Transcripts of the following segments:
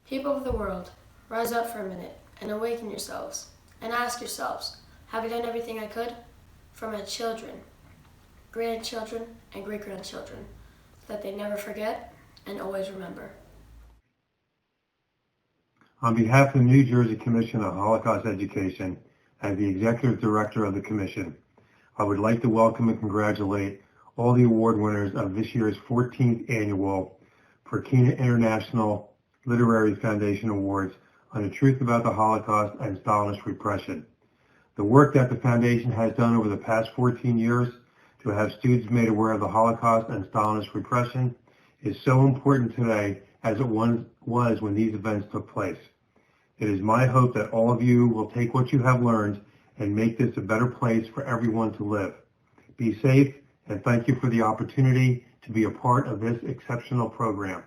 People of the world, rise up for a minute and awaken yourselves and ask yourselves, have I done everything I could? For my children, grandchildren, and great-grandchildren, so that they never forget and always remember. On behalf of the New Jersey Commission on Holocaust Education, as the Executive Director of the Commission, I would like to welcome and congratulate all the award winners of this year's 14th annual Prakhin International Literary Foundation Awards on the truth about the Holocaust and Stalinist repression. The work that the Foundation has done over the past 14 years to have students made aware of the Holocaust and Stalinist repression is so important today as it was when these events took place. It is my hope that all of you will take what you have learned and make this a better place for everyone to live. Be safe, and thank you for the opportunity to be a part of this exceptional program.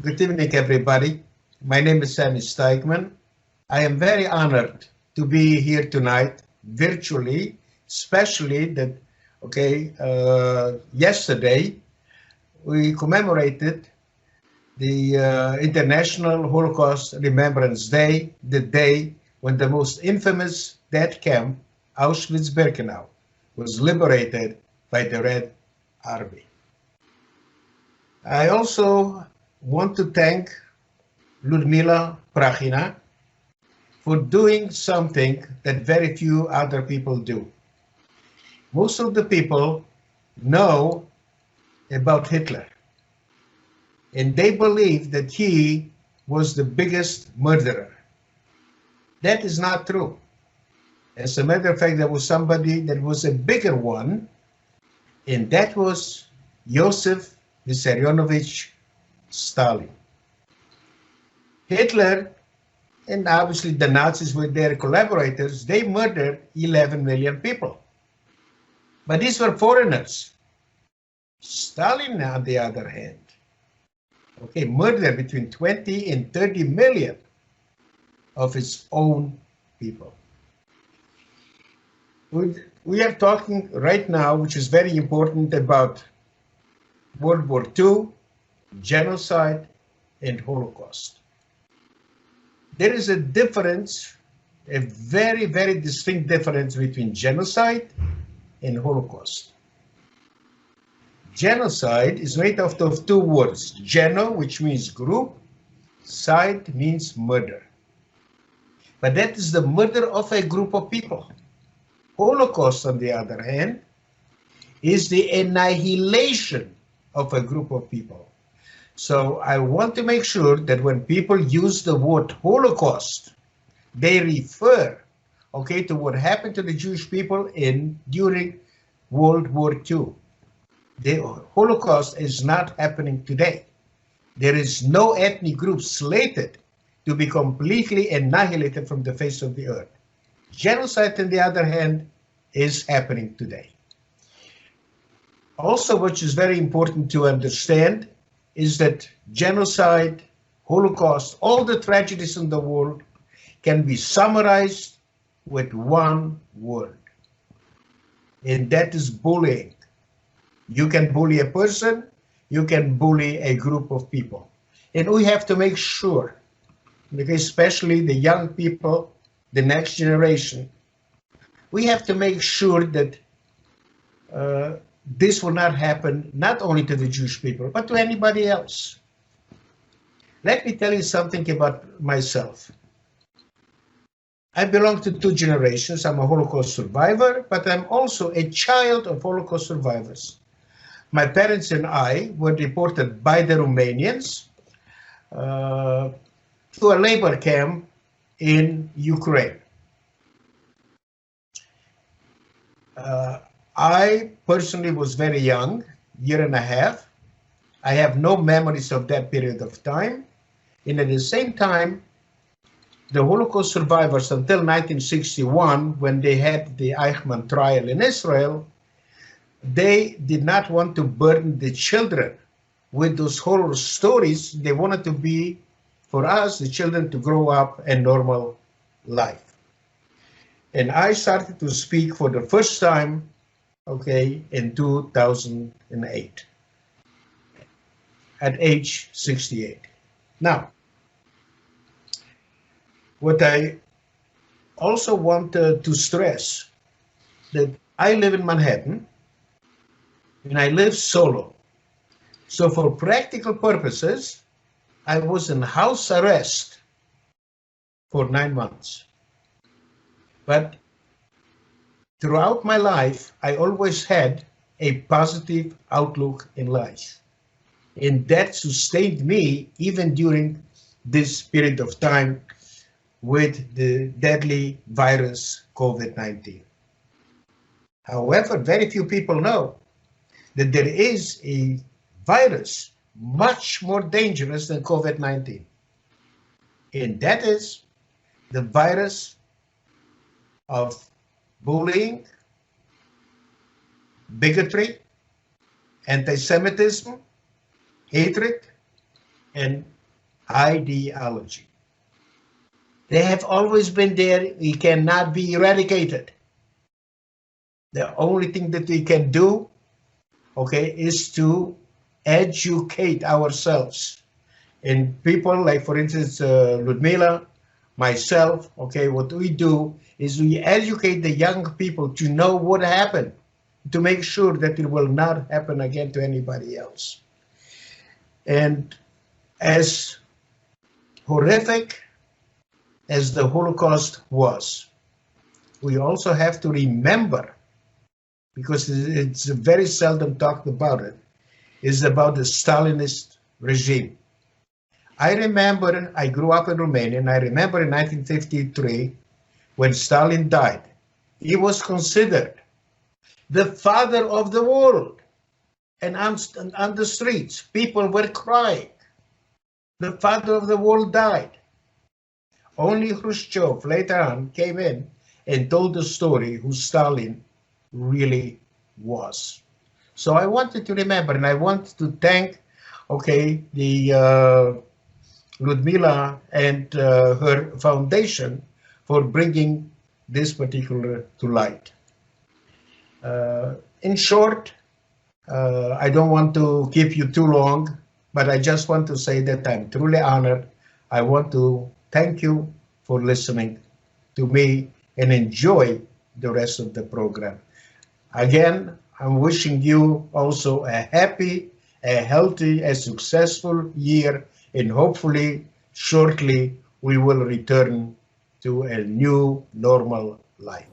Good evening, everybody. My name is Sammy Steigman. I am very honored to be here tonight, virtually, especially that, yesterday we commemorated the International Holocaust Remembrance Day, the day when the most infamous death camp, Auschwitz-Birkenau, was liberated by the Red Army. I also want to thank Ludmila Prakhina for doing something that very few other people do. Most of the people know about Hitler, and they believe that he was the biggest murderer. That is not true. As a matter of fact, there was somebody that was a bigger one, and that was Joseph Vissarionovich Stalin. Hitler, and obviously the Nazis with their collaborators, they murdered 11 million people. But these were foreigners. Stalin, on the other hand, murdered between 20 and 30 million of his own people. We are talking right now, which is very important, about World War II, genocide, and Holocaust. There is a difference, a very, very distinct difference between genocide and Holocaust. Genocide is made out of two words, geno, which means group, side means murder. But that is the murder of a group of people. Holocaust, on the other hand, is the annihilation of a group of people. So I want to make sure that when people use the word Holocaust, they refer, to what happened to the Jewish people during World War II. The Holocaust is not happening today. There is no ethnic group slated to be completely annihilated from the face of the earth. Genocide, on the other hand, is happening today. Also, which is very important to understand, is that genocide, Holocaust, all the tragedies in the world can be summarized with one word, and that is bullying. You can bully a person, you can bully a group of people. And we have to make sure, especially the young people, the next generation, we have to make sure that this will not happen not only to the Jewish people, but to anybody else. Let me tell you something about myself. I belong to two generations. I'm a Holocaust survivor, but I'm also a child of Holocaust survivors. My parents and I were deported by the Romanians to a labor camp in Ukraine. I personally was very young, year and a half. I have no memories of that period of time. And at the same time, the Holocaust survivors until 1961, when they had the Eichmann trial in Israel, they did not want to burden the children with those horror stories. They wanted to be, for us, the children to grow up a normal life. And I started to speak for the first time, in 2008, at age 68. Now, what I also want to stress, that I live in Manhattan, and I live solo. So for practical purposes, I was in house arrest for 9 months. But throughout my life, I always had a positive outlook in life. And that sustained me even during this period of time with the deadly virus COVID-19. However, very few people know that there is a virus much more dangerous than COVID-19. And that is the virus of bullying, bigotry, anti-Semitism, hatred, and ideology. They have always been there. We cannot be eradicated. The only thing that we can do, okay, is to educate ourselves. And people like, for instance, Ludmila, myself, okay, what we do is we educate the young people to know what happened, to make sure that it will not happen again to anybody else. And as horrific as the Holocaust was, we also have to remember, because it's very seldom talked about it, is about the Stalinist regime. I remember, I grew up in Romania, and I remember in 1953, when Stalin died, he was considered the father of the world. And on the streets, people were crying. The father of the world died. Only Khrushchev later on came in and told the story who Stalin really was. So I wanted to remember, and I want to thank, okay, the Ludmila and her foundation for bringing this particular to light. In short, I don't want to keep you too long, but I just want to say that I'm truly honored. I want to thank you for listening to me and enjoy the rest of the program. Again, I'm wishing you also a happy, a healthy, a successful year, and hopefully shortly we will return to a new normal life.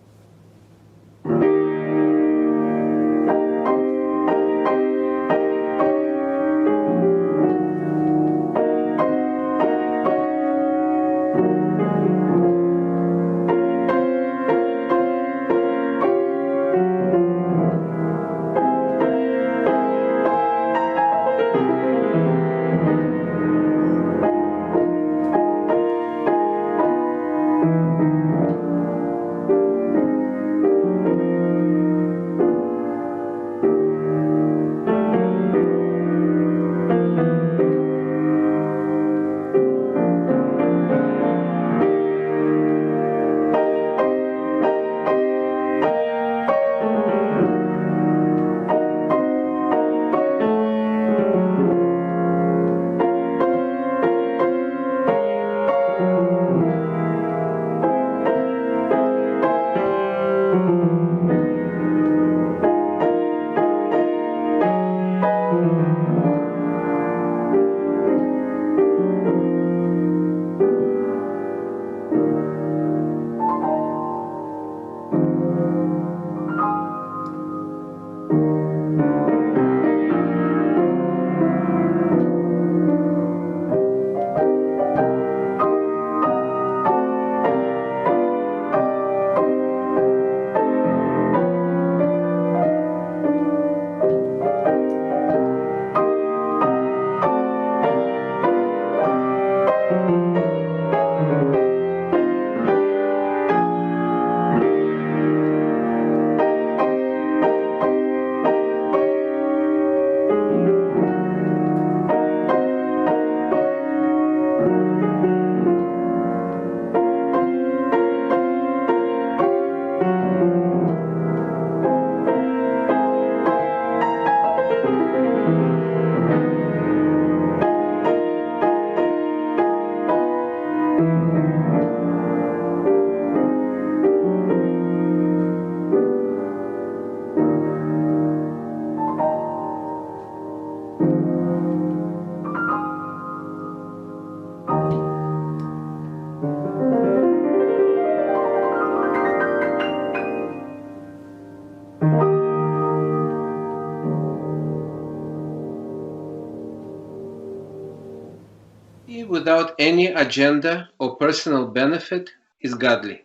Without any agenda or personal benefit is godly.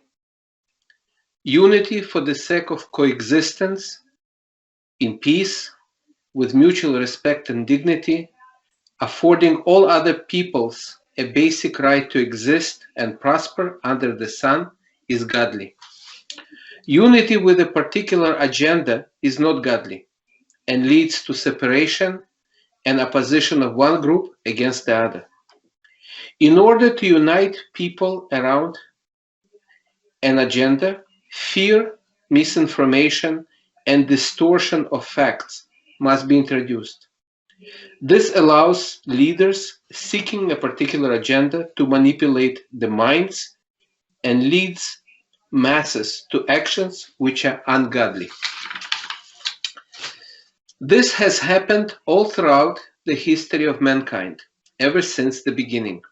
Unity for the sake of coexistence in peace with mutual respect and dignity, affording all other peoples a basic right to exist and prosper under the sun is godly. Unity with a particular agenda is not godly and leads to separation and opposition of one group against the other. In order to unite people around an agenda, fear, misinformation, and distortion of facts must be introduced. This allows leaders seeking a particular agenda to manipulate the minds and leads masses to actions which are ungodly. This has happened all throughout the history of mankind, ever since the beginning.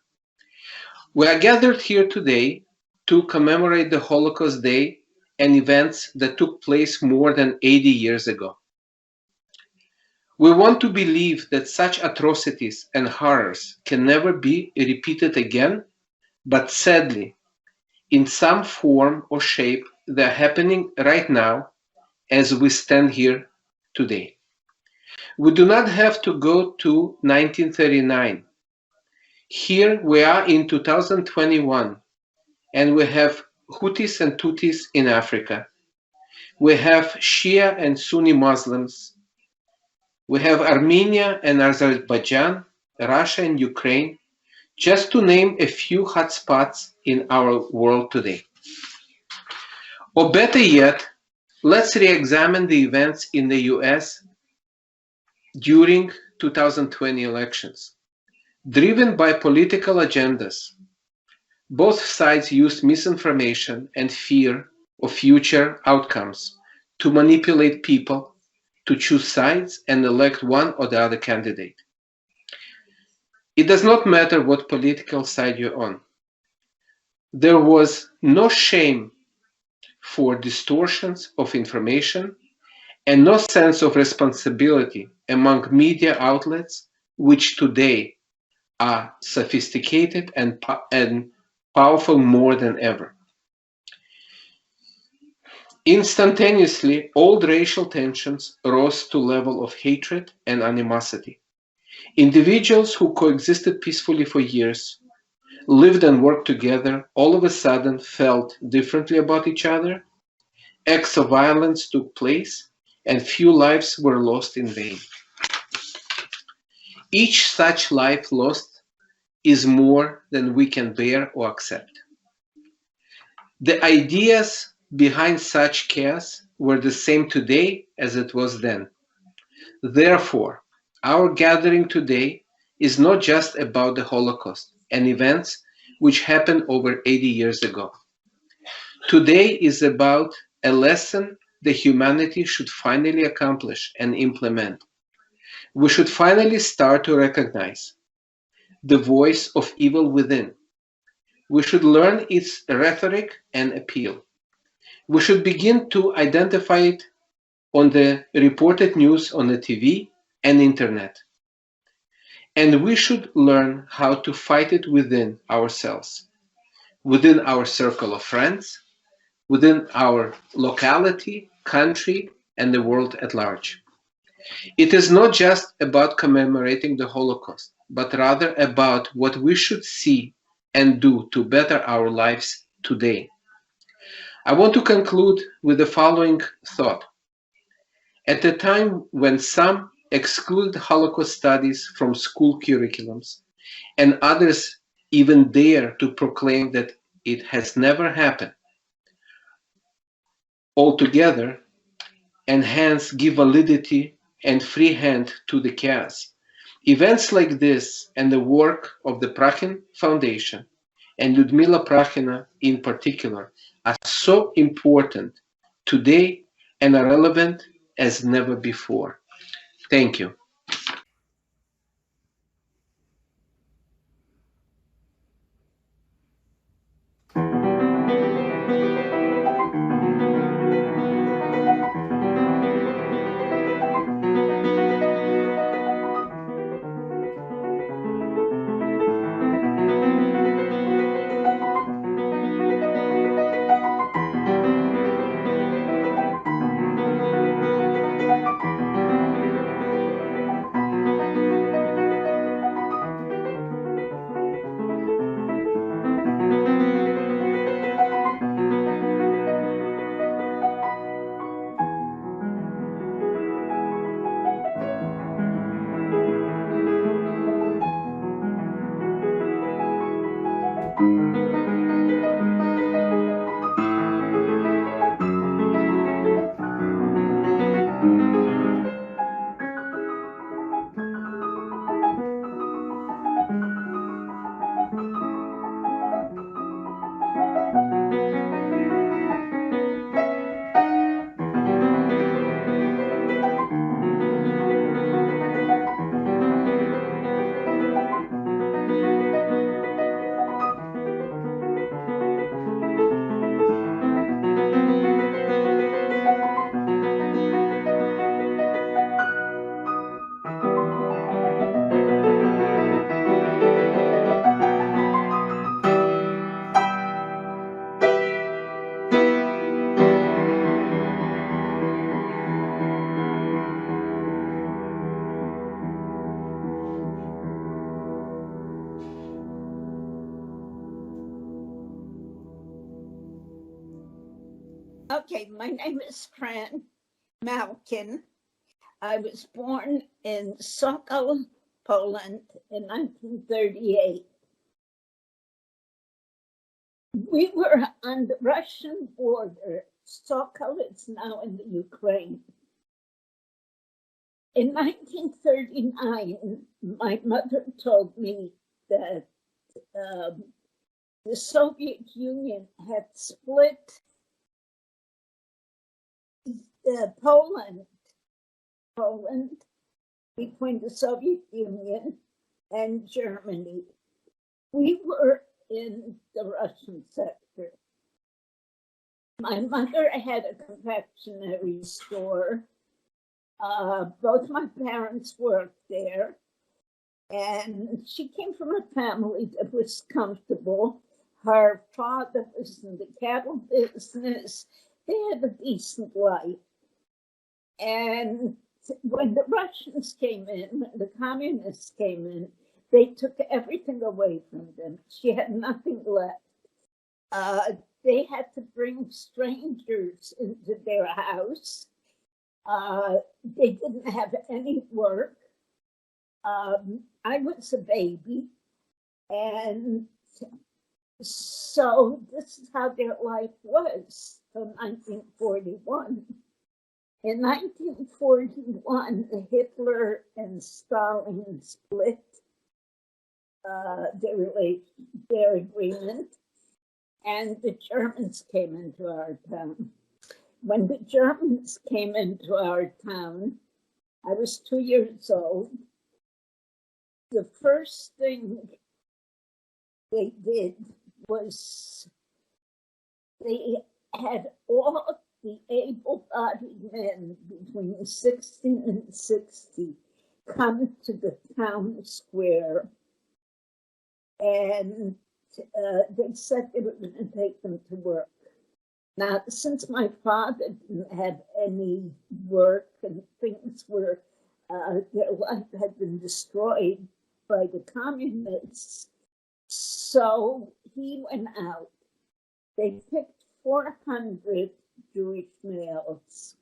We are gathered here today to commemorate the Holocaust Day and events that took place more than 80 years ago. We want to believe that such atrocities and horrors can never be repeated again, but sadly, in some form or shape, they're happening right now as we stand here today. We do not have to go to 1939. Here we are in 2021, and we have Houthis and Tutsis in Africa. We have Shia and Sunni Muslims. We have Armenia and Azerbaijan, Russia and Ukraine, just to name a few hotspots in our world today. Or better yet, let's re-examine the events in the US during 2020 elections. Driven by political agendas, both sides used misinformation and fear of future outcomes to manipulate people to choose sides and elect one or the other candidate. It does not matter what political side you're on. There was no shame for distortions of information and no sense of responsibility among media outlets, which today are sophisticated and powerful more than ever. Instantaneously, old racial tensions rose to level of hatred and animosity. Individuals who coexisted peacefully for years, lived and worked together, all of a sudden felt differently about each other. Acts of violence took place, and few lives were lost in vain. Each such life lost is more than we can bear or accept. The ideas behind such chaos were the same today as it was then. Therefore, our gathering today is not just about the Holocaust and events which happened over 80 years ago. Today is about a lesson that humanity should finally accomplish and implement. We should finally start to recognize the voice of evil within. We should learn its rhetoric and appeal. We should begin to identify it on the reported news on the TV and internet. And we should learn how to fight it within ourselves, within our circle of friends, within our locality, country, and the world at large. It is not just about commemorating the Holocaust, but rather about what we should see and do to better our lives today. I want to conclude with the following thought. At a time when some exclude Holocaust studies from school curriculums, and others even dare to proclaim that it has never happened altogether, and hence give validity and free hand to the chaos. Events like this and the work of the Prakhin Foundation and Lyudmila Prakhina in particular are so important today and are relevant as never before. Thank you. Okay, my name is Fran Malkin. I was born in Sokol, Poland in 1938. We were on the Russian border. Sokol is now in the Ukraine. In 1939, my mother told me that the Soviet Union had split Poland between the Soviet Union and Germany. We were in the Russian sector. My mother had a confectionery store. Both my parents worked there, and she came from a family that was comfortable. Her father was in the cattle business. They had a decent life. And when the Russians came in, when the communists came in, they took everything away from them. She had nothing left. They had to bring strangers into their house. They didn't have any work. I was a baby. And so this is how their life was from 1941. In 1941, Hitler and Stalin split their agreement, and the Germans came into our town. When the Germans came into our town, I was 2 years old. The first thing they did was they had all the able-bodied men between 16 and 60 come to the town square, and they said they were going to take them to work. Now, since my father didn't have any work and things were, their life had been destroyed by the communists, so he went out. They picked 400 Jewish males,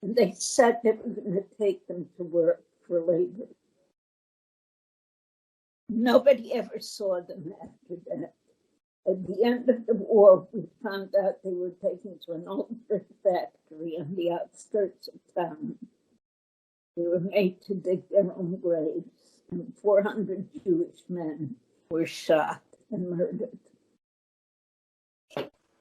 and they said they were going to take them to work for labor. Nobody ever saw them after that. At the end of the war, we found out they were taken to an old brick factory on the outskirts of town. They were made to dig their own graves, and 400 Jewish men were shot and murdered.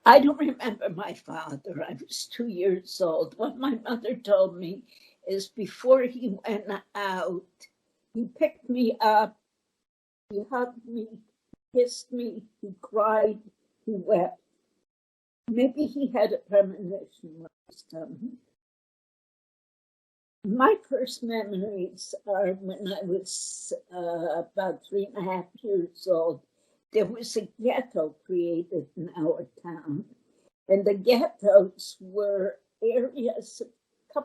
I don't remember my father. I was 2 years old. What my mother told me is before he went out, he picked me up, he hugged me, kissed me, he cried, he wept. Maybe he had a premonition what was coming. My first memories are when I was about 3.5 years old. There was a ghetto created in our town, and the ghettos were areas, a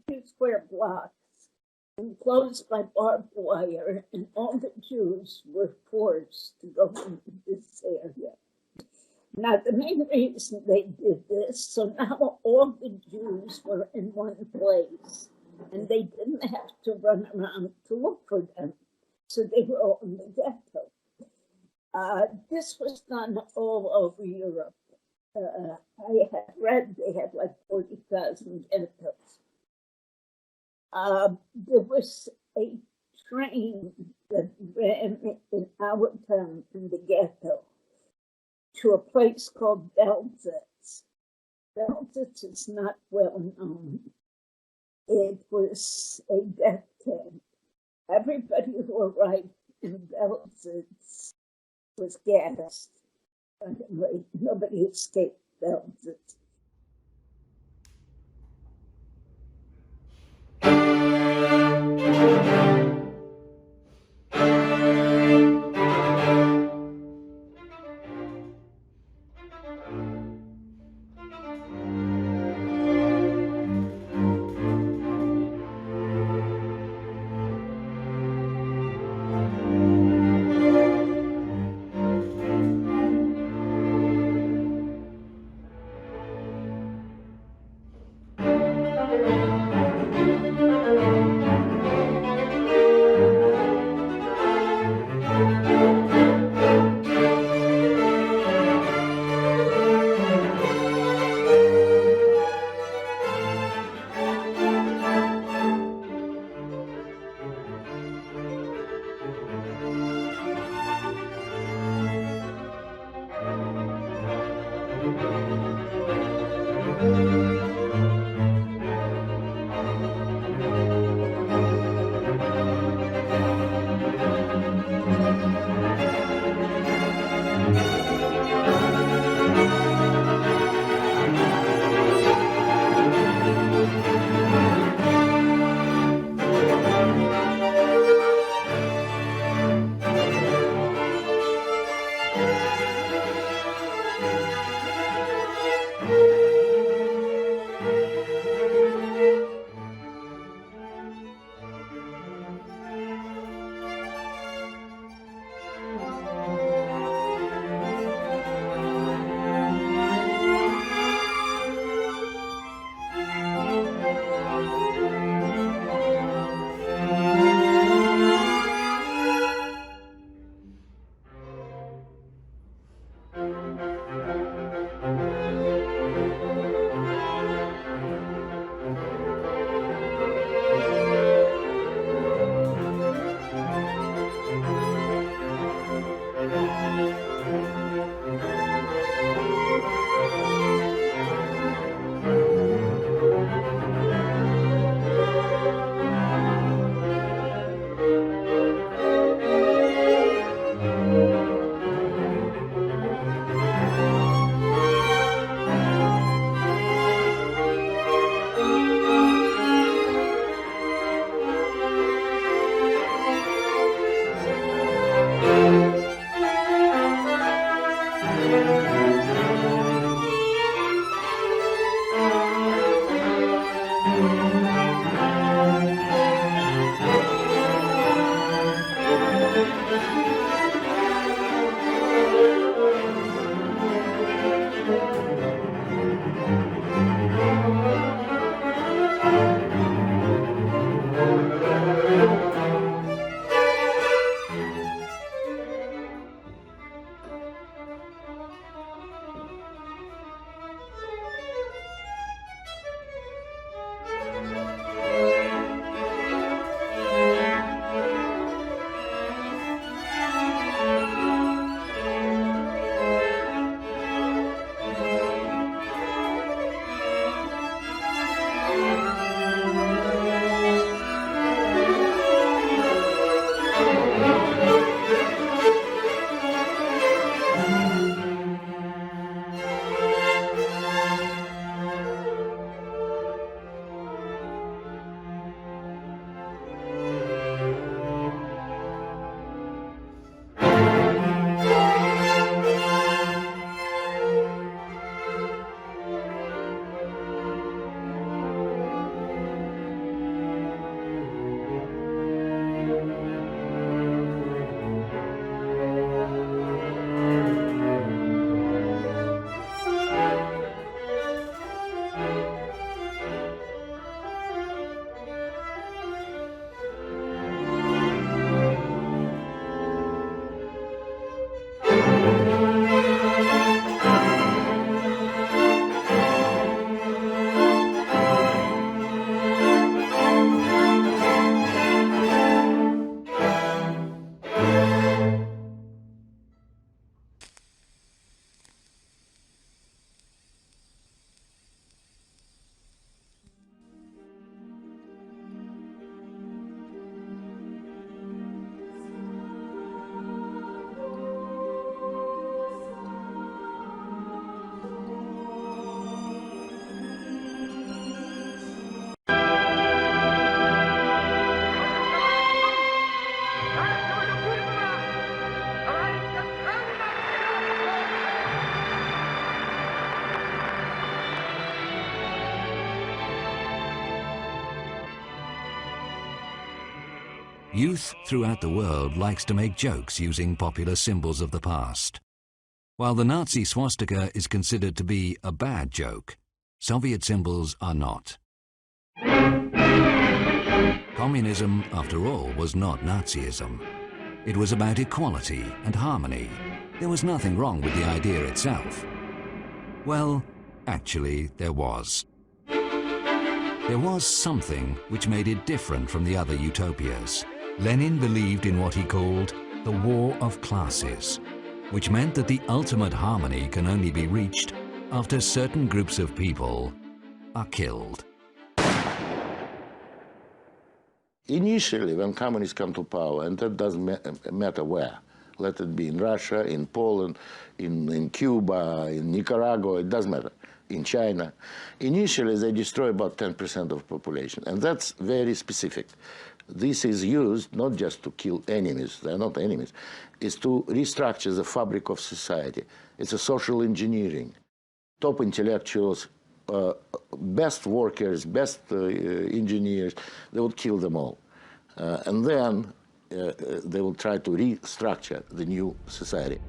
few square blocks, enclosed by barbed wire, and all the Jews were forced to go into this area. Now, the main reason they did this, so now all the Jews were in one place, and they didn't have to run around to look for them, so they were all in the ghetto. This was done all over Europe. I had read they had like 40,000 ghettos. There was a train that ran in our town from the ghetto to a place called Belzec. Belzec is not well known. It was a death camp. Everybody who arrived in Belzec was gassed. Anyway, nobody escaped Belzec. Youth throughout the world likes to make jokes using popular symbols of the past. While the Nazi swastika is considered to be a bad joke, Soviet symbols are not. Communism, after all, was not Nazism. It was about equality and harmony. There was nothing wrong with the idea itself. Well, actually, there was. There was something which made it different from the other utopias. Lenin believed in what he called the war of classes, which meant that the ultimate harmony can only be reached after certain groups of people are killed. Initially, when communists come to power, and that doesn't matter where, let it be in Russia, in Poland, in Cuba, in Nicaragua, it doesn't matter, in China, initially they destroy about 10% of population, and that's very specific. This is used not just to kill enemies, they're not enemies, it's to restructure the fabric of society. It's a social engineering. Top intellectuals, best workers, best engineers, they would kill them all. And then they will try to restructure the new society.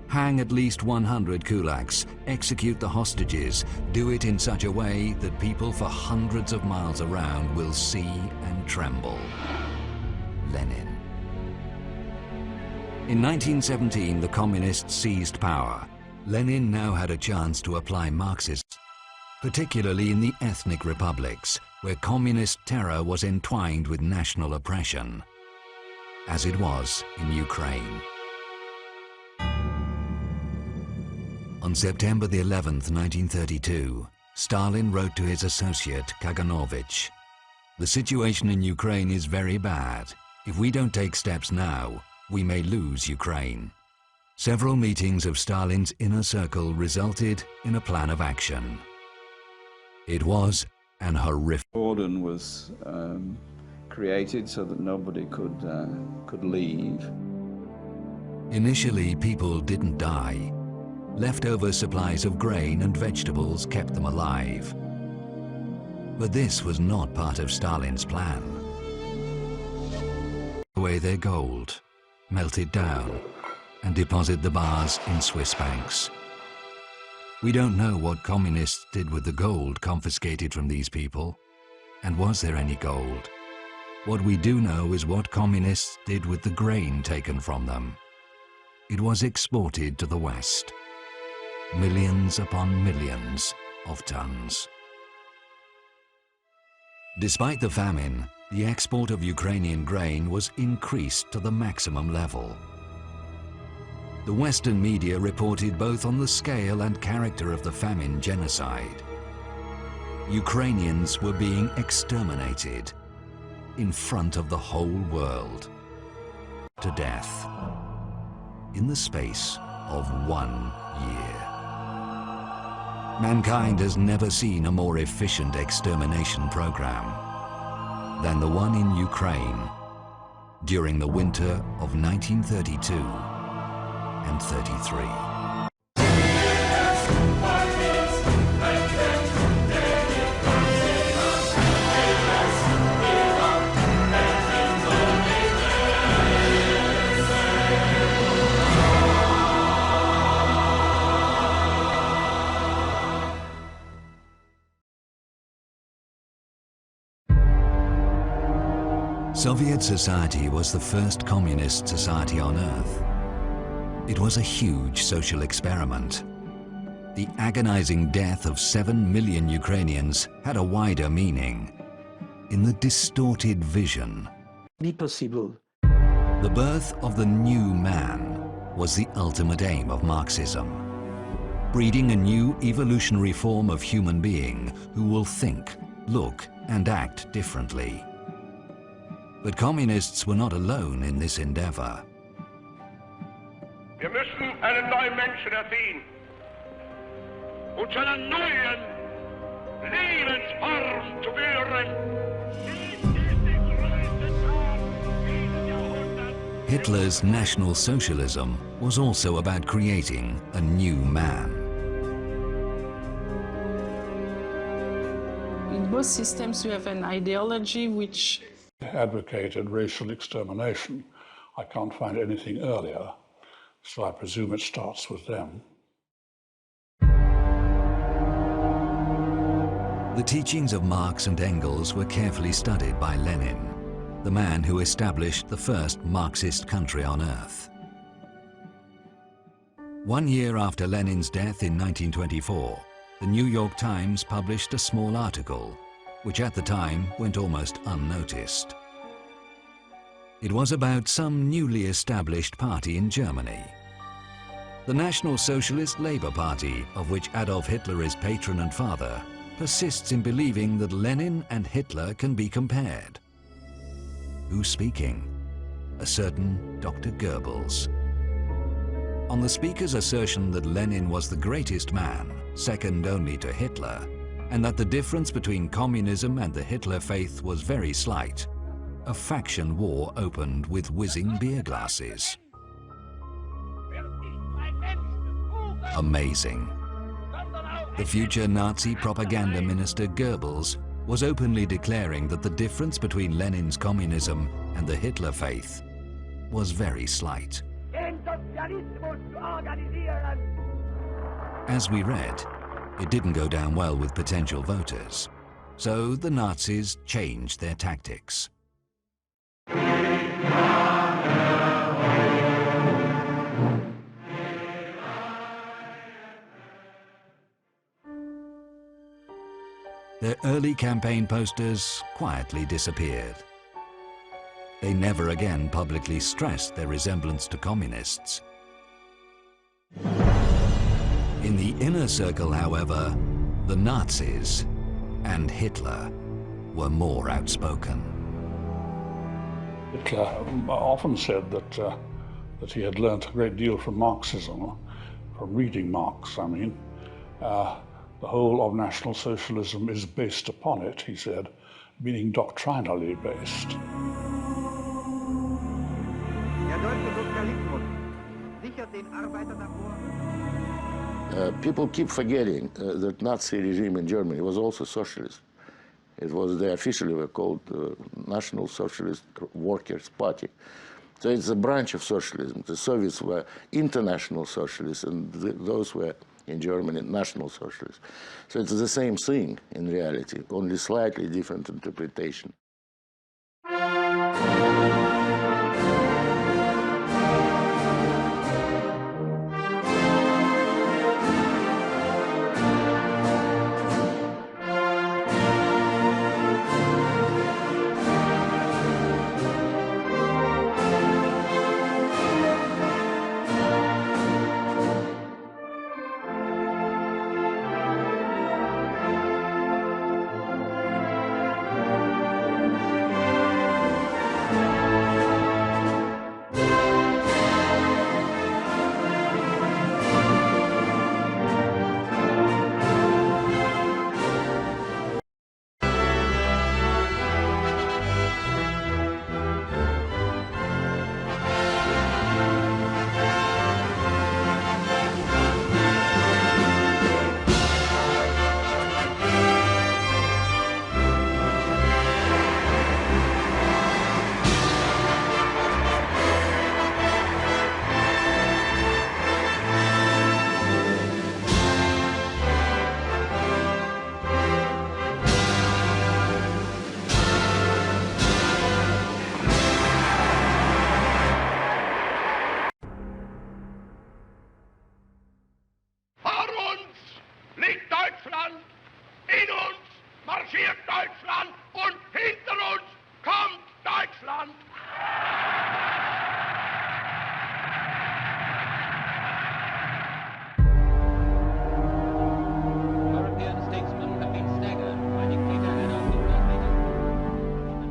Hang at least 100 kulaks, execute the hostages, do it in such a way that people for hundreds of miles around will see and tremble. Lenin. In 1917, the communists seized power. Lenin now had a chance to apply Marxism, particularly in the ethnic republics, where communist terror was entwined with national oppression, as it was in Ukraine. On September the 11th, 1932, Stalin wrote to his associate, Kaganovich, "The situation in Ukraine is very bad. If we don't take steps now, we may lose Ukraine." Several meetings of Stalin's inner circle resulted in a plan of action. It was an horrific... Cordon was created so that nobody could leave. Initially, people didn't die. Leftover supplies of grain and vegetables kept them alive. But this was not part of Stalin's plan. Away their gold, melt it down, and deposit the bars in Swiss banks. We don't know what communists did with the gold confiscated from these people, and was there any gold? What we do know is what communists did with the grain taken from them. It was exported to the West. Millions upon millions of tons. Despite the famine, the export of Ukrainian grain was increased to the maximum level. The Western media reported both on the scale and character of the famine genocide. Ukrainians were being exterminated in front of the whole world to death in the space of 1 year. Mankind has never seen a more efficient extermination program than the one in Ukraine during the winter of 1932 and 33. Soviet society was the first communist society on Earth. It was a huge social experiment. The agonizing death of 7 million Ukrainians had a wider meaning. In the distorted vision, be possible. The birth of the new man was the ultimate aim of Marxism, breeding a new evolutionary form of human being who will think, look, and act differently. But communists were not alone in this endeavor. Wir müssen einen neuen Menschen erziehen und zu einer neuen Lebensform zu führen. Hitler's National Socialism was also about creating a new man. In both systems, you have an ideology which advocated racial extermination. I can't find anything earlier, so I presume it starts with them. The teachings of Marx and Engels were carefully studied by Lenin, the man who established the first Marxist country on earth. 1 year after Lenin's death in 1924, the New York Times published a small article, which at the time went almost unnoticed. It was about some newly established party in Germany. The National Socialist Labour Party, of which Adolf Hitler is patron and father, persists in believing that Lenin and Hitler can be compared. Who's speaking? A certain Dr. Goebbels. On the speaker's assertion that Lenin was the greatest man, second only to Hitler, and that the difference between communism and the Hitler faith was very slight, a faction war opened with whizzing beer glasses. Amazing. The future Nazi propaganda minister Goebbels was openly declaring that the difference between Lenin's communism and the Hitler faith was very slight. As we read, it didn't go down well with potential voters, so the Nazis changed their tactics. Their early campaign posters quietly disappeared. They never again publicly stressed their resemblance to communists. In the inner circle, however, the Nazis and Hitler were more outspoken. Hitler often said that he had learnt a great deal from Marxism, from reading Marx, I mean. The whole of National Socialism is based upon it, he said, meaning doctrinally based. People keep forgetting that Nazi regime in Germany was also socialist. It was, they officially were called National Socialist Workers' Party. So it's a branch of socialism. The Soviets were international socialists, and those were in Germany national socialists. So it's the same thing in reality, only slightly different interpretation.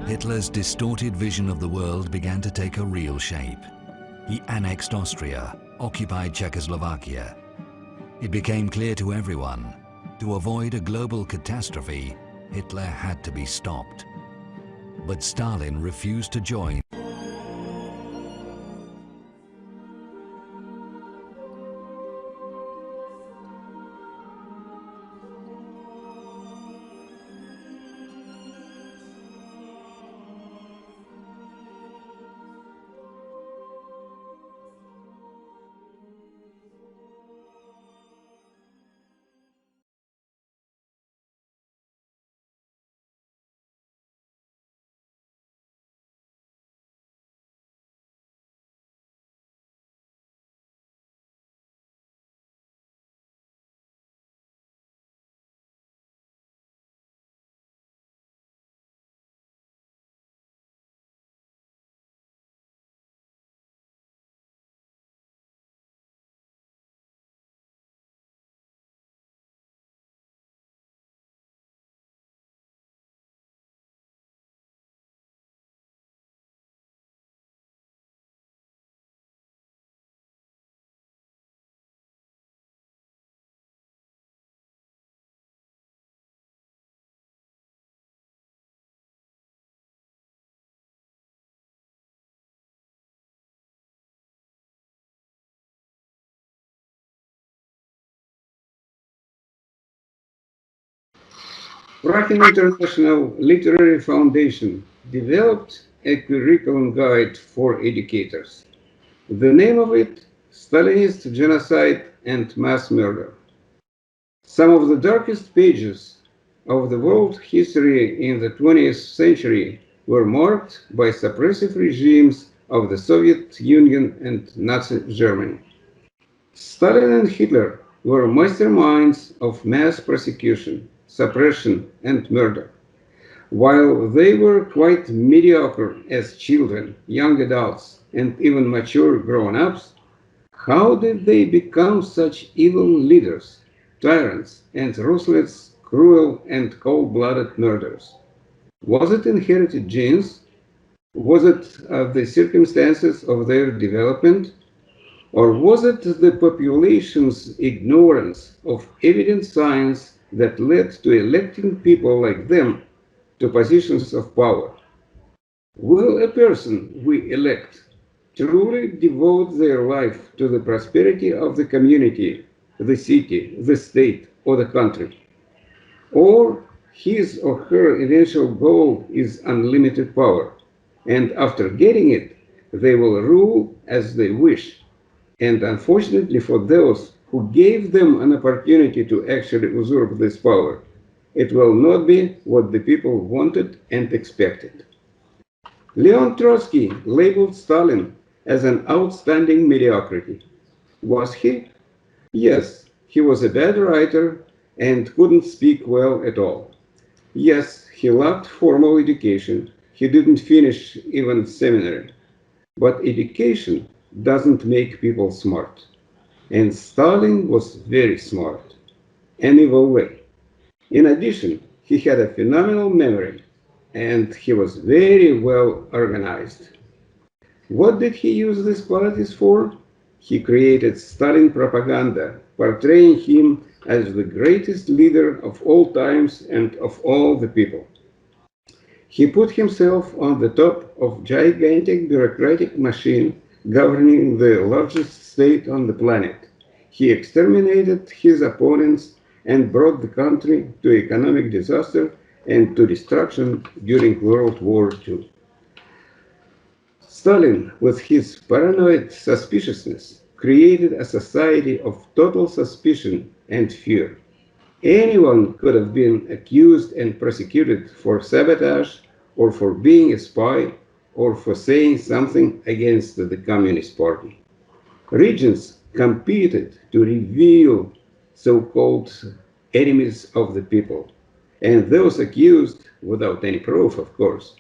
Hitler's distorted vision of the world began to take a real shape. He annexed Austria, occupied Czechoslovakia. It became clear to everyone, to avoid a global catastrophe, Hitler had to be stopped. But Stalin refused to join. Prakhin International Literary Foundation developed a curriculum guide for educators. The name of it, Stalinist Genocide and Mass Murder. Some of the darkest pages of the world history in the 20th century were marked by suppressive regimes of the Soviet Union and Nazi Germany. Stalin and Hitler were masterminds of mass persecution, suppression, and murder. While they were quite mediocre as children, young adults, and even mature grown-ups, how did they become such evil leaders, tyrants, and ruthless, cruel, and cold-blooded murderers? Was it inherited genes? Was it the circumstances of their development? Or was it the population's ignorance of evident science that led to electing people like them to positions of power? Will a person we elect truly devote their life to the prosperity of the community, the city, the state, or the country? Or his or her eventual goal is unlimited power, and after getting it, they will rule as they wish. And unfortunately for those who gave them an opportunity to actually usurp this power, it will not be what the people wanted and expected. Leon Trotsky labeled Stalin as an outstanding mediocrity. Was he? Yes, he was a bad writer and couldn't speak well at all. Yes, he lacked formal education. He didn't finish even seminary. But education doesn't make people smart. And Stalin was very smart, an evil way. In addition, he had a phenomenal memory, and he was very well organized. What did he use these qualities for? He created Stalin propaganda, portraying him as the greatest leader of all times and of all the people. He put himself on the top of a gigantic bureaucratic machine governing the largest state on the planet. He exterminated his opponents and brought the country to economic disaster and to destruction during World War II. Stalin, with his paranoid suspiciousness, created a society of total suspicion and fear. Anyone could have been accused and prosecuted for sabotage or for being a spy or for saying something against the Communist Party. Regions competed to reveal so-called enemies of the people, and those accused, without any proof of course,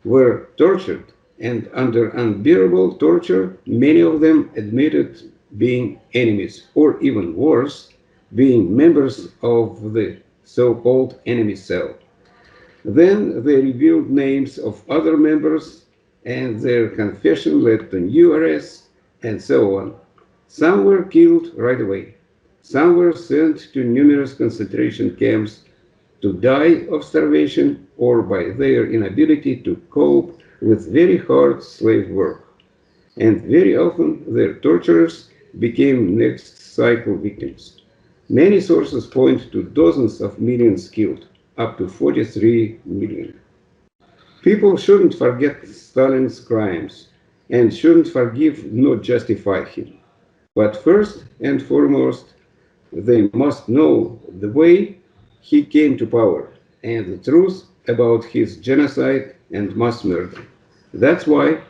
were tortured, and under unbearable torture many of them admitted being enemies, or even worse, being members of the so-called enemy cell. Then they revealed names of other members, and their confession led to new arrests, and so on. Some were killed right away. Some were sent to numerous concentration camps to die of starvation or by their inability to cope with very hard slave work. And very often their torturers became next cycle victims. Many sources point to dozens of millions killed, up to 43 million. People shouldn't forget Stalin's crimes and shouldn't forgive nor justify him. But first and foremost, they must know the way he came to power and the truth about his genocide and mass murder. That's why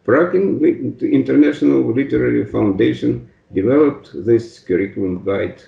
Prakhin International Literary Foundation developed this curriculum guide.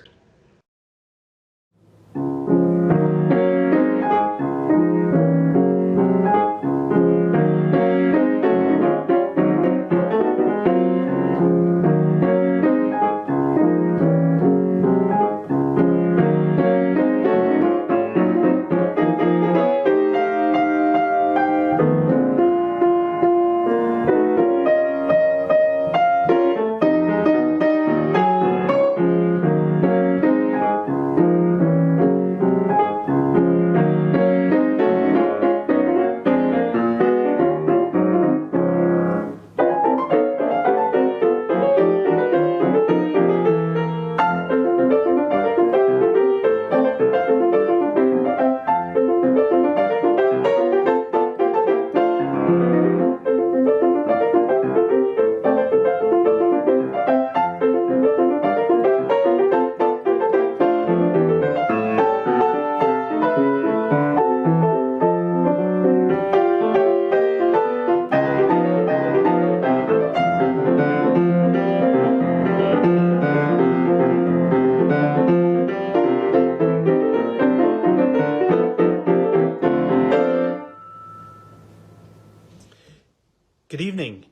Good evening.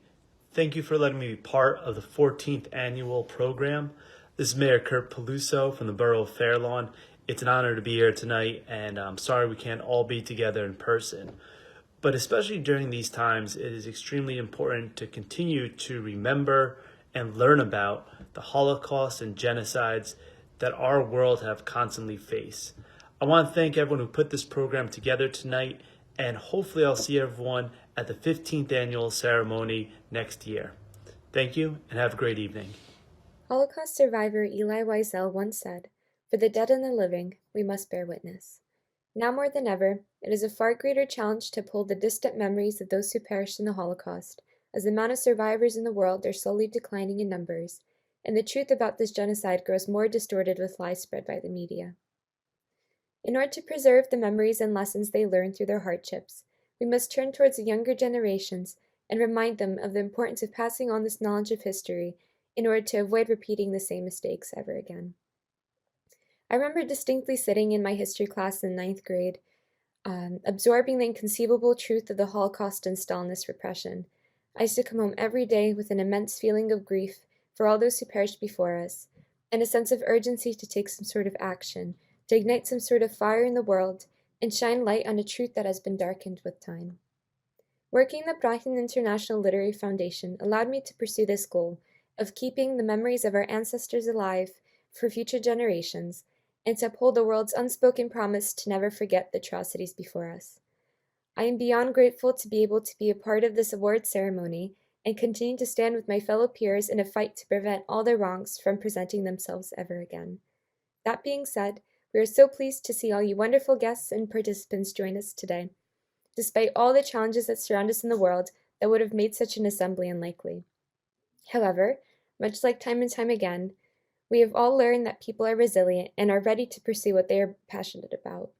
Thank you for letting me be part of the 14th annual program. This is Mayor Kurt Peluso from the Borough of Fairlawn. It's an honor to be here tonight, and I'm sorry we can't all be together in person. But especially during these times, it is extremely important to continue to remember and learn about the Holocaust and genocides that our world have constantly faced. I want to thank everyone who put this program together tonight, and hopefully I'll see everyone at the 15th annual ceremony next year. Thank you, and have a great evening. Holocaust survivor Elie Wiesel once said, "For the dead and the living, we must bear witness." Now more than ever, it is a far greater challenge to uphold the distant memories of those who perished in the Holocaust, as the amount of survivors in the world are slowly declining in numbers, and the truth about this genocide grows more distorted with lies spread by the media. In order to preserve the memories and lessons they learned through their hardships, we must turn towards the younger generations and remind them of the importance of passing on this knowledge of history in order to avoid repeating the same mistakes ever again. I remember distinctly sitting in my history class in 9th grade, absorbing the inconceivable truth of the Holocaust and Stalinist repression. I used to come home every day with an immense feeling of grief for all those who perished before us, and a sense of urgency to take some sort of action, to ignite some sort of fire in the world, and shine light on a truth that has been darkened with time. Working the Prakhin International Literary Foundation allowed me to pursue this goal of keeping the memories of our ancestors alive for future generations, and to uphold the world's unspoken promise to never forget the atrocities before us. I am beyond grateful to be able to be a part of this award ceremony and continue to stand with my fellow peers in a fight to prevent all the wrongs from presenting themselves ever again. That being said, we are so pleased to see all you wonderful guests and participants join us today, despite all the challenges that surround us in the world that would have made such an assembly unlikely. However, much like time and time again, we have all learned that people are resilient and are ready to pursue what they are passionate about.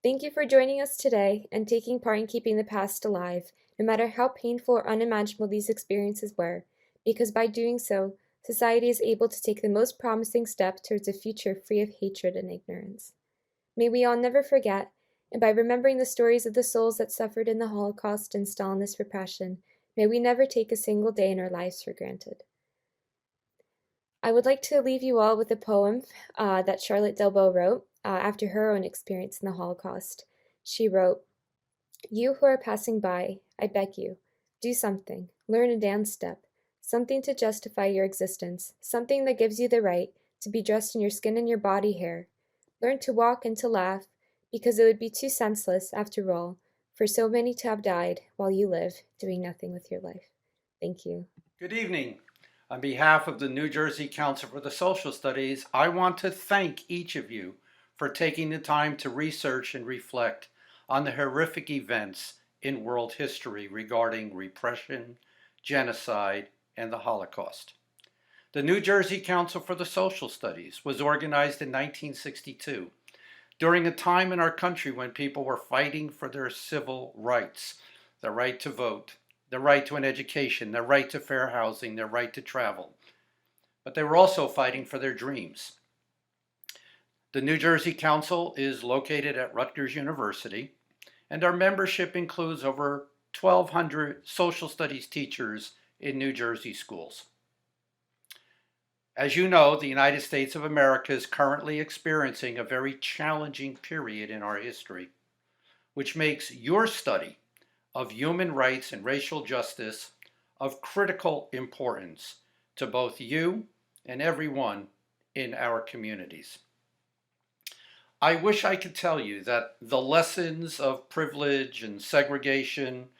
Thank you for joining us today and taking part in keeping the past alive, no matter how painful or unimaginable these experiences were, because by doing so, society is able to take the most promising step towards a future free of hatred and ignorance. May we all never forget, and by remembering the stories of the souls that suffered in the Holocaust and Stalinist repression, may we never take a single day in our lives for granted. I would like to leave you all with a poem that Charlotte Delbo wrote after her own experience in the Holocaust. She wrote, "You who are passing by, I beg you, do something, learn a dance step, something to justify your existence, something that gives you the right to be dressed in your skin and your body hair. Learn to walk and to laugh, because it would be too senseless, after all, for so many to have died while you live, doing nothing with your life." Thank you. Good evening. On behalf of the New Jersey Council for the Social Studies, I want to thank each of you for taking the time to research and reflect on the horrific events in world history regarding repression, genocide, and the Holocaust. The New Jersey Council for the Social Studies was organized in 1962, during a time in our country when people were fighting for their civil rights, the right to vote, the right to an education, their right to fair housing, their right to travel. But they were also fighting for their dreams. The New Jersey Council is located at Rutgers University, and our membership includes over 1,200 social studies teachers in New Jersey schools. As you know, the United States of America is currently experiencing a very challenging period in our history, which makes your study of human rights and racial justice of critical importance to both you and everyone in our communities. I wish I could tell you that the lessons of privilege and segregation,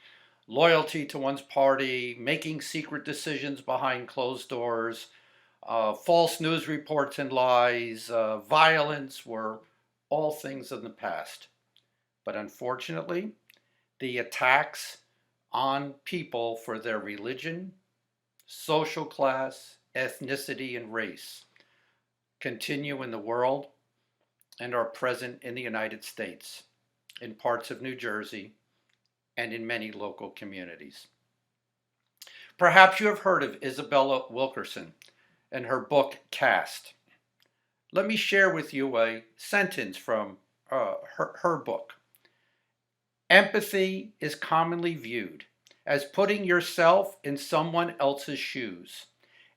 loyalty to one's party, making secret decisions behind closed doors, false news reports and lies, violence were all things in the past. But unfortunately, the attacks on people for their religion, social class, ethnicity, and race continue in the world and are present in the United States, in parts of New Jersey, and in many local communities. Perhaps you have heard of Isabella Wilkerson and her book, Caste. Let me share with you a sentence from her book. "Empathy is commonly viewed as putting yourself in someone else's shoes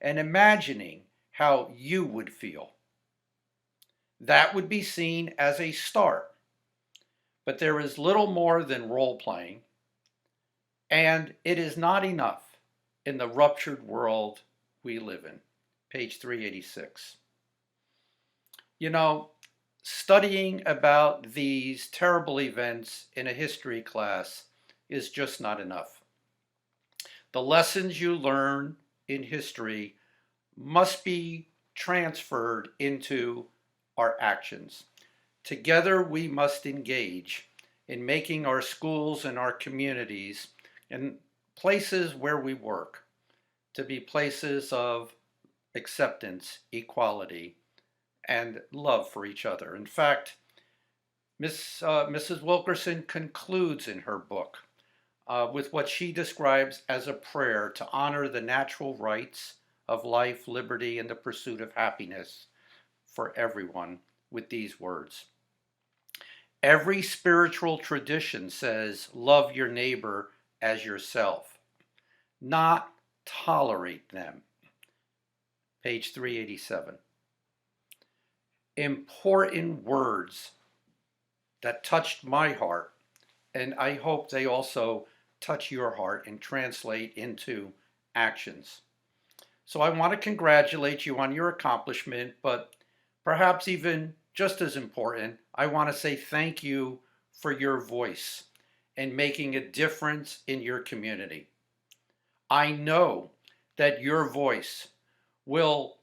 and imagining how you would feel. That would be seen as a start, but there is little more than role-playing, and it is not enough in the ruptured world we live in. Page 386. You know, studying about these terrible events in a history class is just not enough. The lessons you learn in history must be transferred into our actions. Together we must engage in making our schools and our communities and places where we work to be places of acceptance, equality, and love for each other. In fact, Mrs. Wilkerson concludes in her book with what she describes as a prayer to honor the natural rights of life, liberty, and the pursuit of happiness for everyone with these words. Every spiritual tradition says, love your neighbor as yourself, not tolerate them. Page 387. Important words that touched my heart, and I hope they also touch your heart and translate into actions. So I want to congratulate you on your accomplishment, but perhaps even just as important, I want to say thank you for your voice and making a difference in your community. I know that your voice will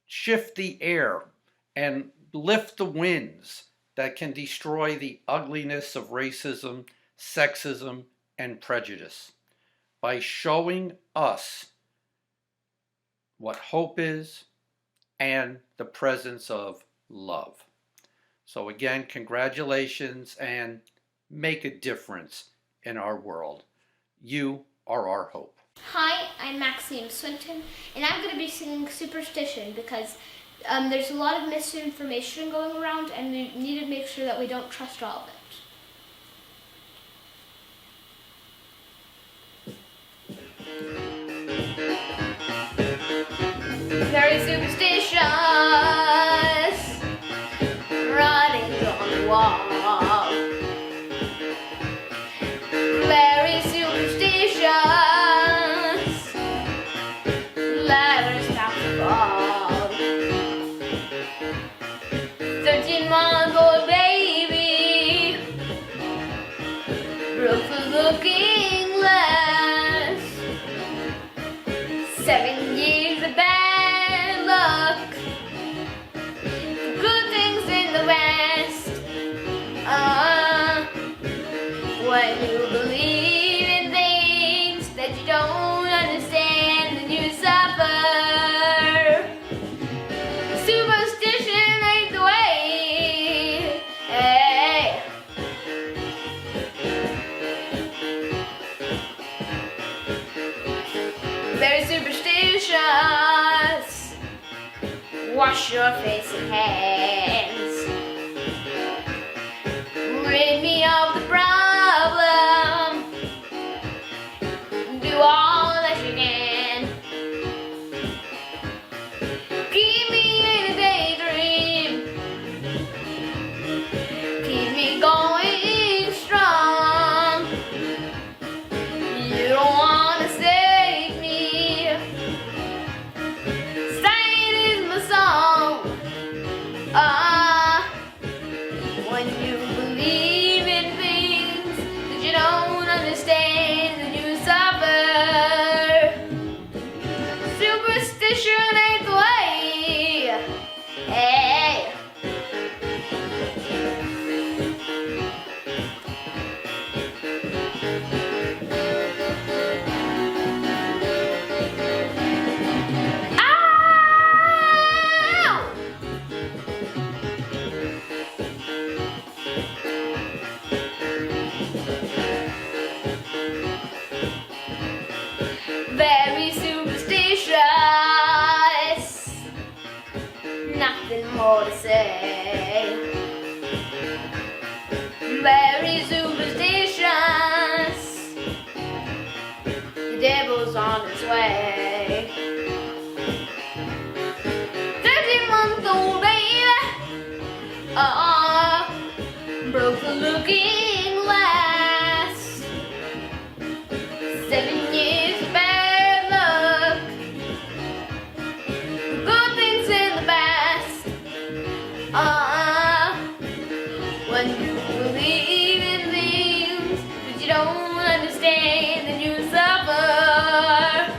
shift the air and lift the winds that can destroy the ugliness of racism, sexism, and prejudice by showing us what hope is and the presence of love. So again, congratulations, and make a difference in our world. You are our hope. Hi, I'm Maxine Swinton, and I'm going to be singing Superstition because there's a lot of misinformation going around, and we need to make sure that we don't trust all of it. Very superstitious, writings on the wall. Very superstitious, ladders stop to fall. 13-month-old baby broke the looking glass. 7 years of bad luck. Good things in the West. When you believe in things that you don't understand, then you suffer. Superstition ain't the way. Hey. Very superstitious. Wash your face and hands. Rid me of the problem. Do all that you can. Keep me in a daydream. Keep me going strong. You don't want to save me. Sight is my song. When you believe in things that you don't understand, then you suffer. Superstition ain't the way. Hey. Very superstitious, nothing more to say. Very superstitious, way. 13-month-old baby, broke the looking glass. 7 years of bad luck, good things in the past. When you believe in things but you don't understand, then you suffer.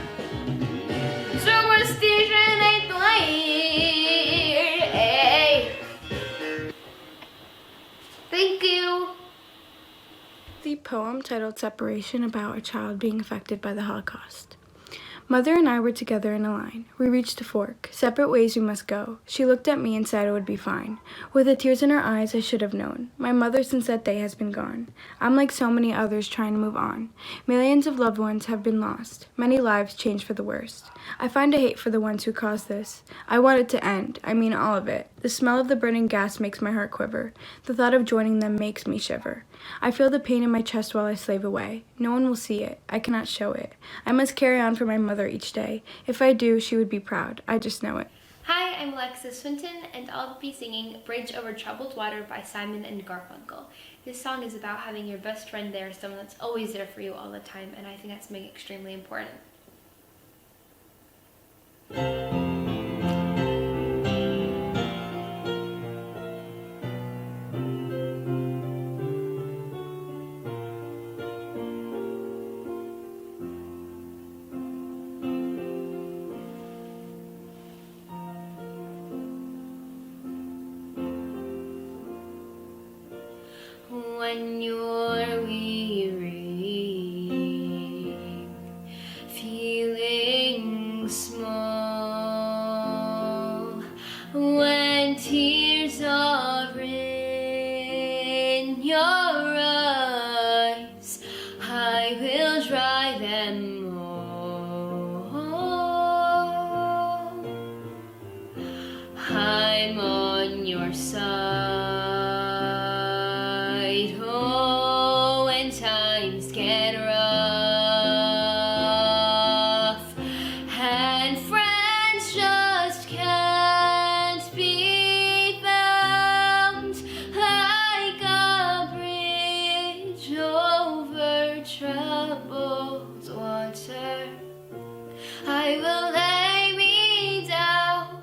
Superstition ain't the way. Thank you. The poem titled Separation, about a child being affected by the Holocaust. Mother and I were together in a line. We reached a fork. Separate ways we must go. She looked at me and said it would be fine. With the tears in her eyes, I should have known. My mother since that day has been gone. I'm like so many others trying to move on. Millions of loved ones have been lost. Many lives changed for the worst. I find a hate for the ones who caused this. I want it to end. I mean all of it. The smell of the burning gas makes my heart quiver. The thought of joining them makes me shiver. I feel the pain in my chest while I slave away. No one will see it. I cannot show it. I must carry on for my mother each day. If I do, she would be proud. I just know it. Hi, I'm Alexis Swinton, and I'll be singing Bridge Over Troubled Water by Simon and Garfunkel. This song is about having your best friend there, someone that's always there for you all the time, and I think that's something extremely important. When you're weary, feeling small, when tears are in your eyes, I will dry them all. I'm on your side. Oh, when times get rough and friends just can't be found, like a bridge over troubled water, I will lay me down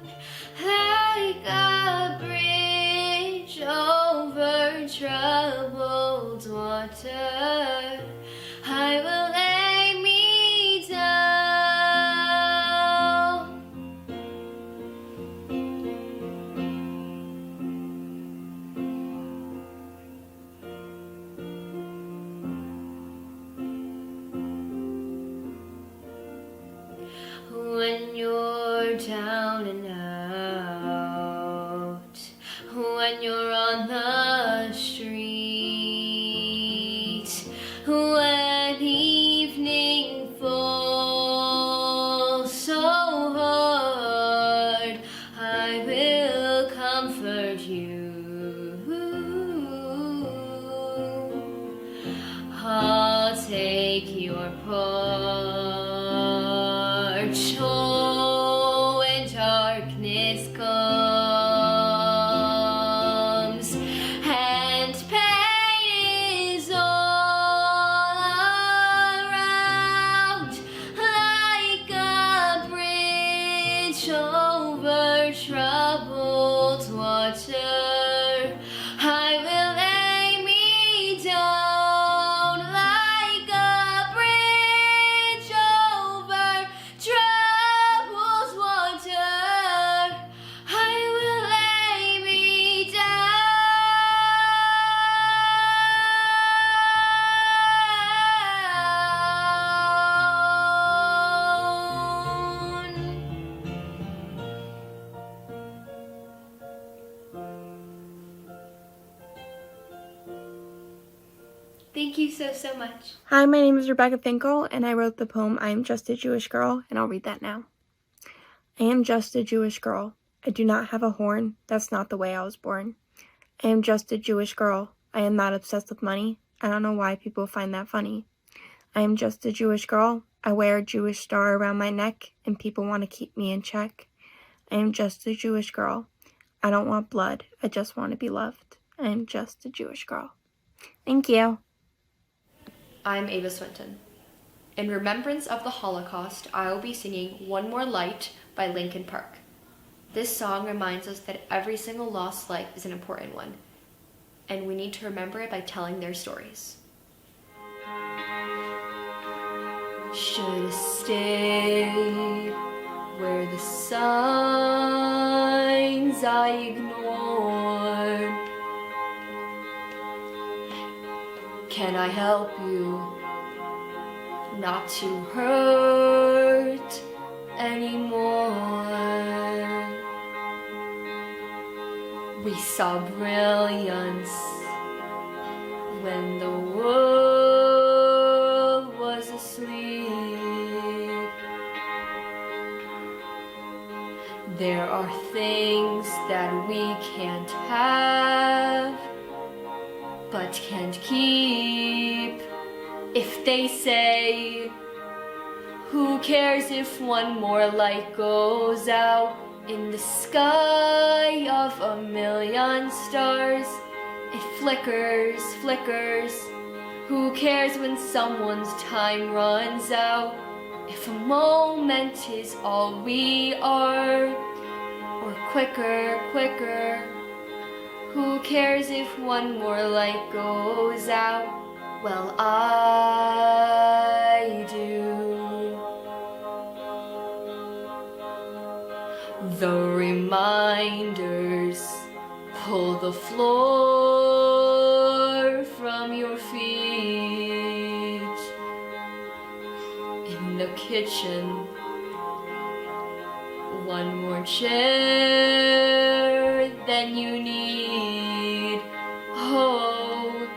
like a bridge over troubled water. I will lay me down. When you're down and out, when you're on the street, when evening falls so hard, I will comfort you. I'll take your porch. Oh, when darkness comes and pain is all around, like a bridge over troubled water, I will lay me down like a bridge over troubled water. I will lay me Thank you so much. Hi, my name is Rebecca Finkel, and I wrote the poem I Am Just a Jewish Girl, and I'll read that now. I am just a Jewish girl. I do not have a horn. That's not the way I was born. I am just a Jewish girl. I am not obsessed with money. I don't know why people find that funny. I am just a Jewish girl. I wear a Jewish star around my neck, and people want to keep me in check. I am just a Jewish girl. I don't want blood. I just want to be loved. I am just a Jewish girl. Thank you. I'm Ava Swinton. In remembrance of the Holocaust, I will be singing One More Light by Linkin Park. This song reminds us that every single lost life is an important one, and we need to remember it by telling their stories. Should have stayed where the signs I ignored. Can I help you not to hurt anymore? We saw brilliance when the world was asleep. There are things that we can't have, but can't keep. If they say, who cares if one more light goes out in the sky of a million stars? It flickers, flickers. Who cares when someone's time runs out? If a moment is all we are, or quicker, quicker. Who cares if one more light goes out? Well, I do. The reminders pull the floor from your feet. In the kitchen, one more chair than you need. Oh,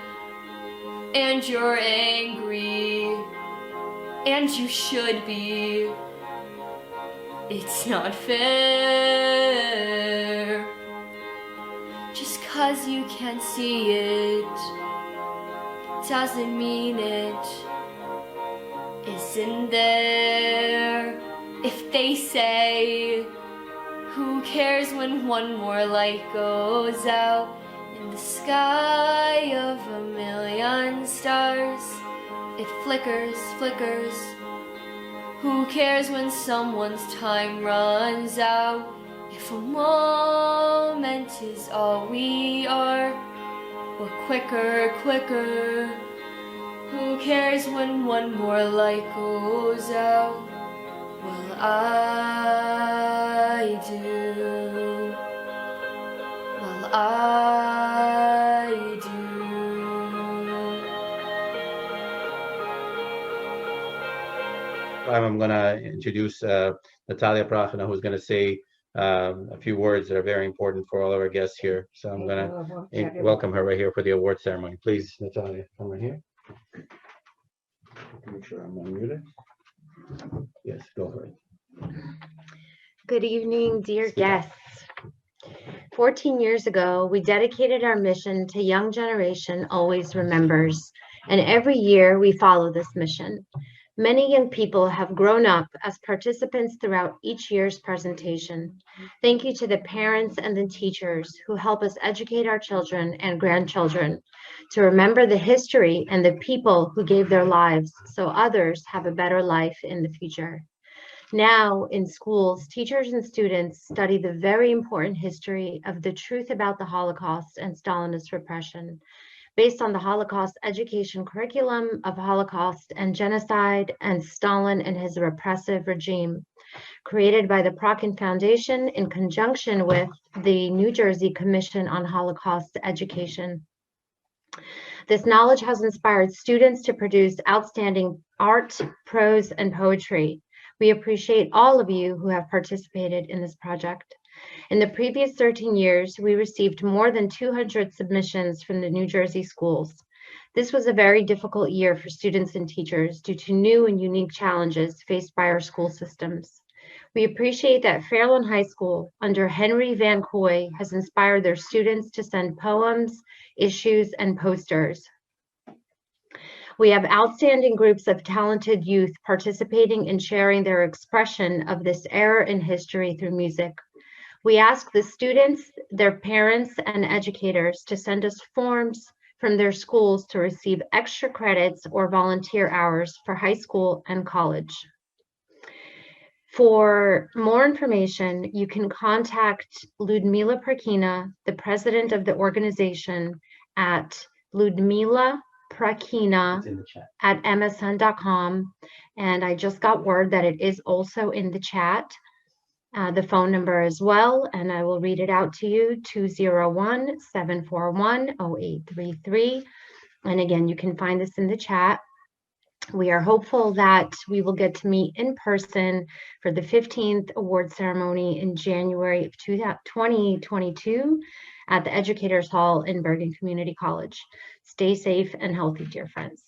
and you're angry, and you should be. It's not fair. Just 'cause you can't see it doesn't mean it isn't there. If they say, who cares when one more light goes out in the sky of a million stars? It flickers, flickers. Who cares when someone's time runs out? If a moment is all we are, or quicker, quicker. Who cares when one more light goes out? Well, I do. Well, I do. I'm going to introduce Natalia Prakhin, who's going to say a few words that are very important for all of our guests here. So I'm going to welcome her right here for the award ceremony. Please, Natalia, come right here. Make sure I'm unmuted. Yes, go for it. Good evening, dear guests. 14 years ago, we dedicated our mission to Young Generation Always Remembers, and every year we follow this mission. Many young people have grown up as participants throughout each year's presentation. Thank you to the parents and the teachers who help us educate our children and grandchildren to remember the history and the people who gave their lives so others have a better life in the future. Now, in schools, teachers and students study the very important history of the truth about the Holocaust and Stalinist repression, based on the Holocaust education curriculum of Holocaust and Genocide and Stalin and his repressive regime, created by the Prakhin Foundation in conjunction with the New Jersey Commission on Holocaust Education. This knowledge has inspired students to produce outstanding art, prose, and poetry. We appreciate all of you who have participated in this project. In the previous 13 years, we received more than 200 submissions from the New Jersey schools. This was a very difficult year for students and teachers due to new and unique challenges faced by our school systems. We appreciate that Fairlawn High School, under Henry Van Coy, has inspired their students to send poems, issues, and posters. We have outstanding groups of talented youth participating and sharing their expression of this era in history through music. We ask the students, their parents, and educators to send us forms from their schools to receive extra credits or volunteer hours for high school and college. For more information, you can contact Ludmila Prakhina, the president of the organization, at Ludmila Prakhina at msn.com. And I just got word that it is also in the chat, the phone number as well, and I will read it out to you, 201-741-0833. And again, you can find this in the chat. We are hopeful that we will get to meet in person for the 15th award ceremony in January of 2022 at the Educators Hall in Bergen Community College. Stay safe and healthy, dear friends.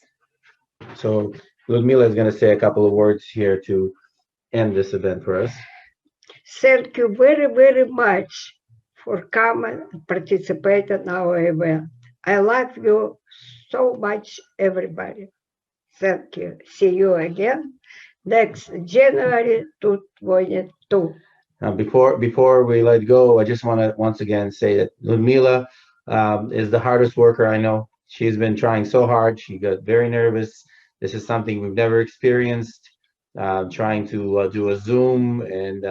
So Ludmila is going to say a couple of words here to end this event for us. Thank you very, very much for coming and participate in our event. I love you so much, everybody. Thank you. See you again next January 2022. Before we let go, I just want to once again say that Ludmila is the hardest worker I know. She's been trying so hard. She got very nervous. This is something we've never experienced, trying to do a Zoom, and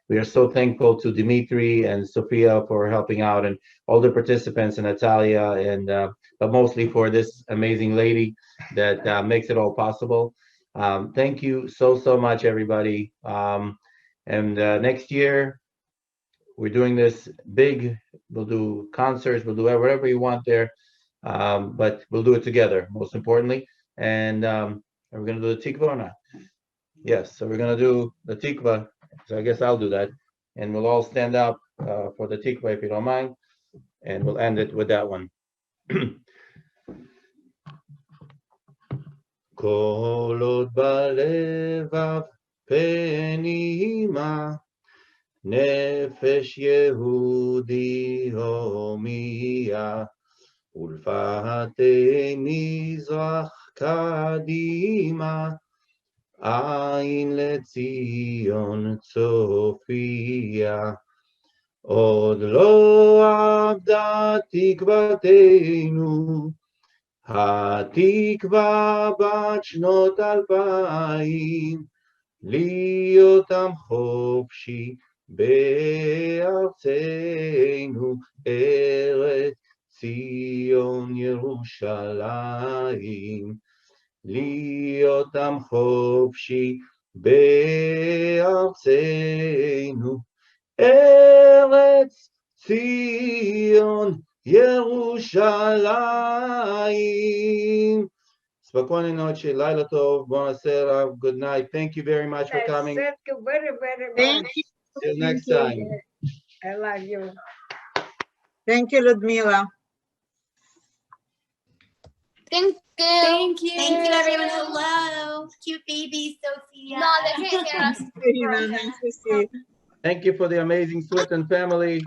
we are so thankful to Dimitry and Sophia for helping out, and all the participants, and Natalia, and but mostly for this amazing lady that makes it all possible. Thank you so much, everybody. And next year, we're doing this big. We'll do concerts, we'll do whatever you want there, but we'll do it together, most importantly. And we're going to do the tikva or not? Yes, so we're going to do the tikva. So I guess I'll do that. And we'll all stand up for the tikva, if you don't mind. And we'll end it with that one. Kolot balevav penima nefesh Yehudi homiya ulfate mizrach kadima ayin lezion tzofia od lo avda tikvatenu התקווה בת שנות 2000 להיות עם חופשי בארצנו ארץ ציון ירושלים להיות עם חופשי בארצנו ארץ ציון Yerushalayim. Spokojnej noche, Laila Tov, Bonasera, good night. Thank you very much for coming. Thank you very, very much. Thank you. Till next time. I love you. Thank you, Ludmila. Thank you. Thank you. Thank you, everyone. Hello. Cute baby, Sophia. No, they can't hear us. Nice to see. Thank you for the amazing Swinton family.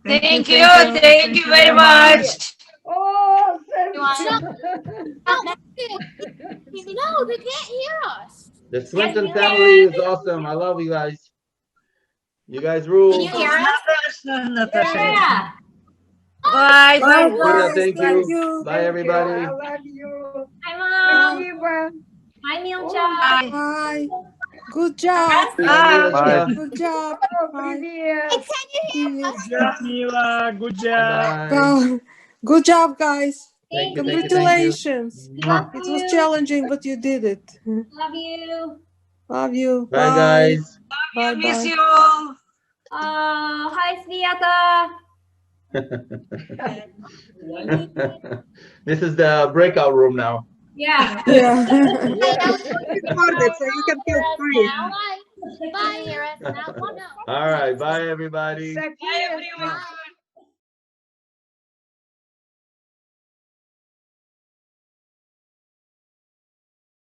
Thank you very much. Oh, No, they can't hear us. The Swinton family is awesome. I love you guys. You guys rule. Can you hear us? Yeah. Bye. Bye. Thank you. Bye, everybody. I love you. Hi, Mom. Hi, Milcha. Bye. Good job. Bye. Good job. Bye. Mila, good job. Good job, guys. Thank you. Congratulations. Love It was you. challenging, but you did it. Love you. Love you. Bye, guys. Bye. Miss you all. Hi, Sviata. This is the breakout room now. Yeah. Yeah. Recorded, so you can feel free. Bye. All right. Bye, everybody. Bye, everyone.